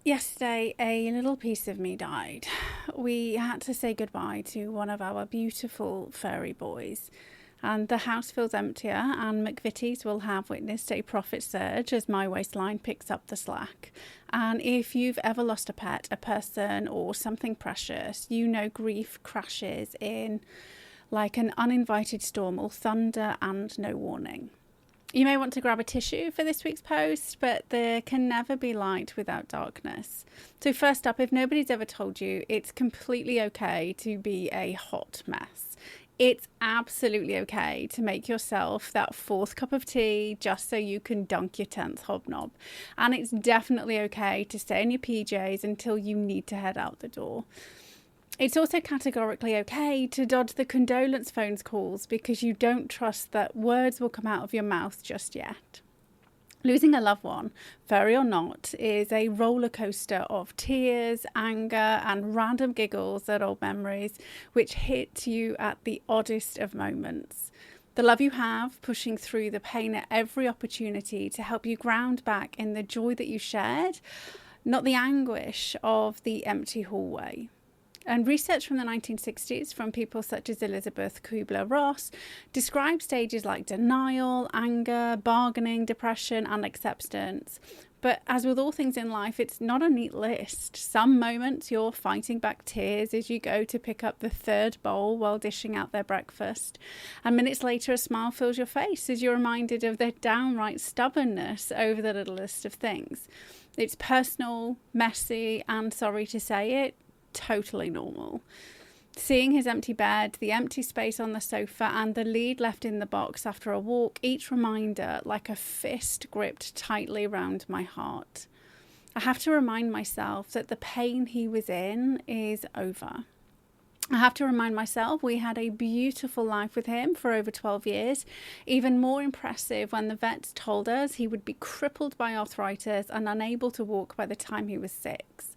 Yesterday, a little piece of me died. We had to say goodbye to one of our beautiful furry boys. And the house feels emptier, and McVitie's will have witnessed a profit surge as my waistline picks up the slack. And if you've ever lost a pet, a person, or something precious, you know grief crashes in like an uninvited storm, all thunder and no warning. You may want to grab a tissue for this week's post, but there can never be light without darkness. So first up, if nobody's ever told you, it's completely okay to be a hot mess. It's absolutely okay to make yourself that fourth cup of tea just so you can dunk your 10th hobnob. And it's definitely okay to stay in your PJs until you need to head out the door. It's also categorically okay to dodge the condolence phone calls because you don't trust that words will come out of your mouth just yet. Losing a loved one, furry or not, is a roller coaster of tears, anger, and random giggles at old memories, which hit you at the oddest of moments. The love you have pushing through the pain at every opportunity to help you ground back in the joy that you shared, not the anguish of the empty hallway. And research from the 1960s from people such as Elizabeth Kubler-Ross describes stages like denial, anger, bargaining, depression, and acceptance. But as with all things in life, it's not a neat list. Some moments you're fighting back tears as you go to pick up the third bowl while dishing out their breakfast. And minutes later, a smile fills your face as you're reminded of their downright stubbornness over the little list of things. It's personal, messy, and sorry to say it, totally normal. Seeing his empty bed, the empty space on the sofa, and the lead left in the box after a walk, each reminder like a fist gripped tightly round my heart. I have to remind myself that the pain he was in is over. I have to remind myself we had a beautiful life with him for over 12 years. Even more impressive when the vets told us he would be crippled by arthritis and unable to walk by the time he was 6.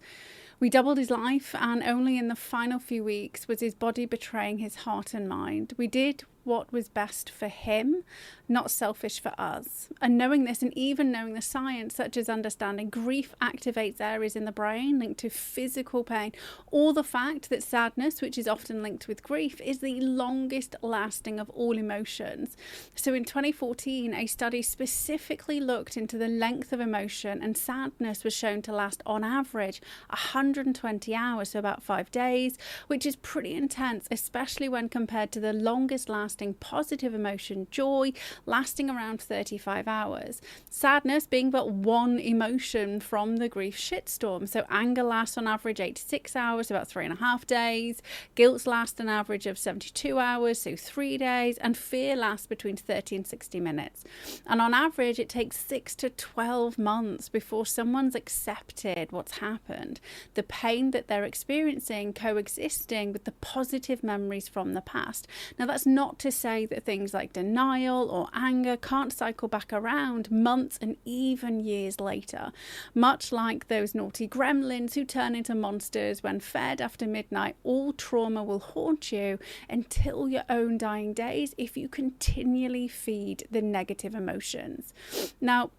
We doubled his life, and only in the final few weeks was his body betraying his heart and mind. We did what was best for him, not selfish for us. And knowing this, and even knowing the science, such as understanding grief activates areas in the brain linked to physical pain, or the fact that sadness, which is often linked with grief, is the longest lasting of all emotions. So in 2014, a study specifically looked into the length of emotion, and sadness was shown to last on average 120 hours, so about 5 days, which is pretty intense, especially when compared to the longest lasting positive emotion, joy, lasting around 35 hours. Sadness being but one emotion from the grief shitstorm. So anger lasts on average 86 hours, about 3.5 days. Guilt lasts an average of 72 hours, so 3 days. And fear lasts between 30 and 60 minutes. And on average, it takes 6 to 12 months before someone's accepted what's happened. The pain that they're experiencing coexisting with the positive memories from the past. Now, that's not to say that things like denial or anger can't cycle back around months and even years later, much like those naughty gremlins who turn into monsters when fed after midnight. All trauma will haunt you until your own dying days if you continually feed the negative emotions. Now,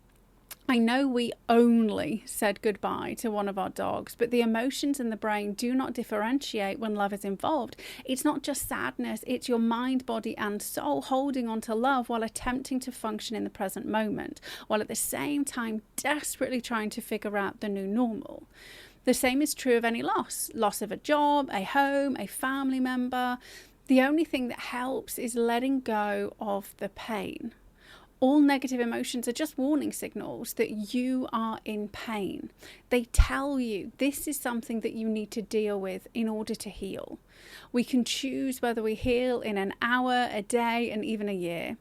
I know we only said goodbye to one of our dogs, but the emotions in the brain do not differentiate when love is involved. It's not just sadness, it's your mind, body, and soul holding on to love while attempting to function in the present moment, while at the same time desperately trying to figure out the new normal. The same is true of any loss of a job, a home, a family member. The only thing that helps is letting go of the pain. All negative emotions are just warning signals that you are in pain. They tell you this is something that you need to deal with in order to heal. We can choose whether we heal in an hour, a day, and even a year.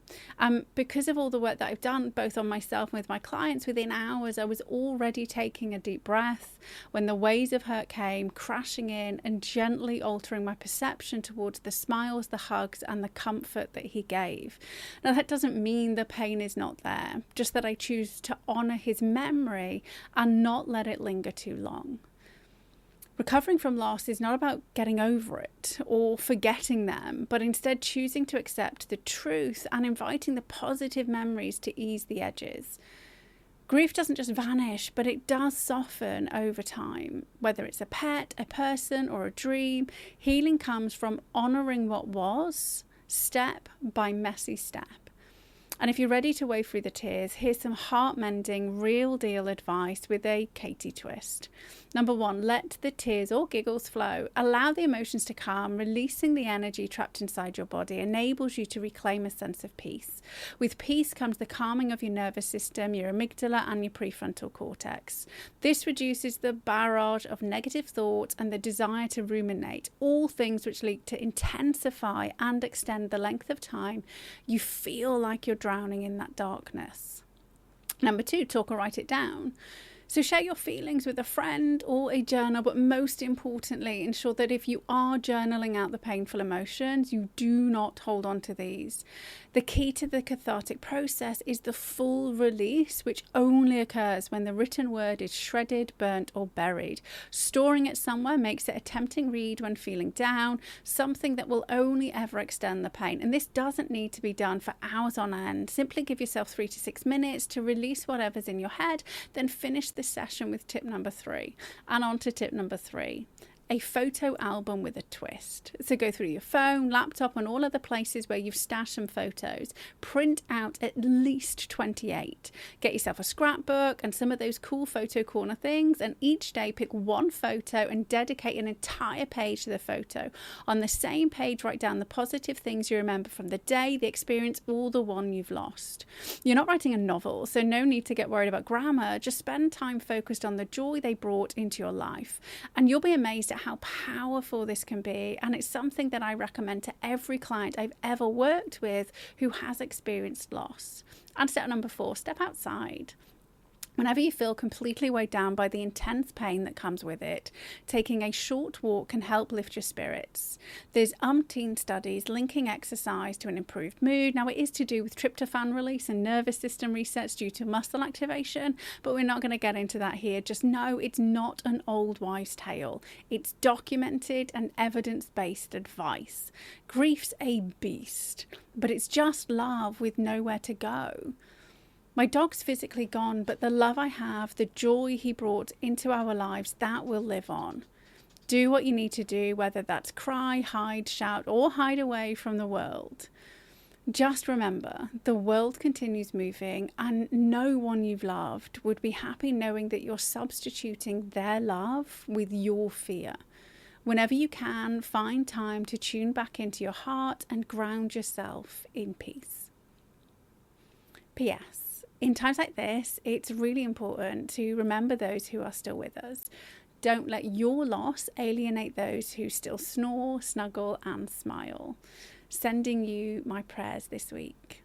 Because of all the work that I've done, both on myself and with my clients, within hours, I was already taking a deep breath when the waves of hurt came crashing in and gently altering my perception towards the smiles, the hugs, and the comfort that he gave. Now, that doesn't mean the pain is not there, just that I choose to honour his memory and not let it linger too long. Recovering from loss is not about getting over it or forgetting them, but instead choosing to accept the truth and inviting the positive memories to ease the edges. Grief doesn't just vanish, but it does soften over time. Whether it's a pet, a person, or a dream, healing comes from honouring what was, step by messy step. And if you're ready to wade through the tears, here's some heart-mending, real deal advice with a Katie twist. Number 1, let the tears or giggles flow. Allow the emotions to calm. Releasing the energy trapped inside your body enables you to reclaim a sense of peace. With peace comes the calming of your nervous system, your amygdala and your prefrontal cortex. This reduces the barrage of negative thoughts and the desire to ruminate, all things which lead to intensify and extend the length of time you feel like you're drowning in that darkness. Number 2, talk or write it down. So share your feelings with a friend or a journal, but most importantly, ensure that if you are journaling out the painful emotions, you do not hold on to these. The key to the cathartic process is the full release, which only occurs when the written word is shredded, burnt, or buried. Storing it somewhere makes it a tempting read when feeling down, something that will only ever extend the pain. And this doesn't need to be done for hours on end. Simply give yourself 3 to 6 minutes to release whatever's in your head, then finish the session with tip number 3. And on to tip number 3. A photo album with a twist. So go through your phone, laptop, and all other places where you've stashed some photos. Print out at least 28. Get yourself a scrapbook and some of those cool photo corner things, and each day pick one photo and dedicate an entire page to the photo. On the same page, write down the positive things you remember from the day, the experience, or the one you've lost. You're not writing a novel, so no need to get worried about grammar. Just spend time focused on the joy they brought into your life, and you'll be amazed at how powerful this can be. And it's something that I recommend to every client I've ever worked with who has experienced loss. And step number 4, step outside. Whenever you feel completely weighed down by the intense pain that comes with it, taking a short walk can help lift your spirits. There's umpteen studies linking exercise to an improved mood. Now, it is to do with tryptophan release and nervous system resets due to muscle activation, but we're not going to get into that here. Just know it's not an old wives' tale. It's documented and evidence-based advice. Grief's a beast, but it's just love with nowhere to go. My dog's physically gone, but the love I have, the joy he brought into our lives, that will live on. Do what you need to do, whether that's cry, hide, shout, or hide away from the world. Just remember, the world continues moving, and no one you've loved would be happy knowing that you're substituting their love with your fear. Whenever you can, find time to tune back into your heart and ground yourself in peace. P.S. In times like this, it's really important to remember those who are still with us. Don't let your loss alienate those who still snore, snuggle, and smile. Sending you my prayers this week.